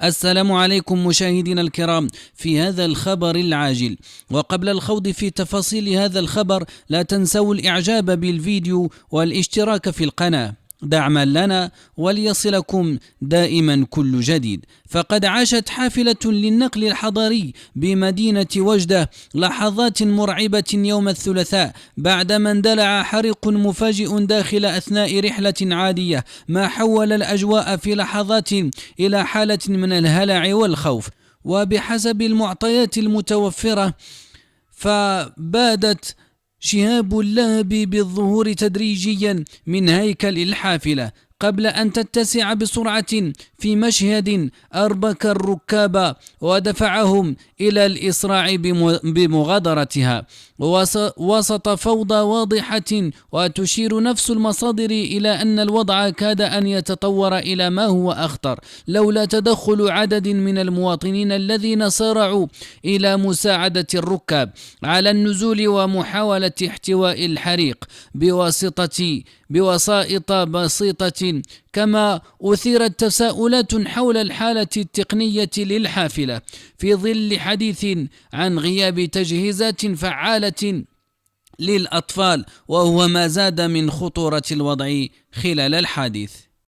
السلام عليكم مشاهدينا الكرام في هذا الخبر العاجل. وقبل الخوض في تفاصيل هذا الخبر لا تنسوا الإعجاب بالفيديو والاشتراك في القناة دعما لنا وليصلكم دائما كل جديد. فقد عاشت حافلة للنقل الحضري بمدينة وجدة لحظات مرعبة يوم الثلاثاء بعدما اندلع حريق مفاجئ داخل أثناء رحلة عادية، ما حول الأجواء في لحظات إلى حالة من الهلع والخوف. وبحسب المعطيات المتوفرة فبادت شهاب اللهب بالظهور تدريجيا من هيكل الحافلة قبل أن تتسع بسرعة في مشهد أربك الركاب ودفعهم إلى الإسراع بمغادرتها وسط فوضى واضحة. وتشير نفس المصادر إلى أن الوضع كاد أن يتطور إلى ما هو أخطر لولا تدخل عدد من المواطنين الذين سارعوا إلى مساعدة الركاب على النزول ومحاولة احتواء الحريق بوسائط بسيطة. كما أثيرت تساؤلات حول الحالة التقنية للحافلة في ظل حديث عن غياب تجهيزات فعالة للأطفال، وهو ما زاد من خطورة الوضع خلال الحادث.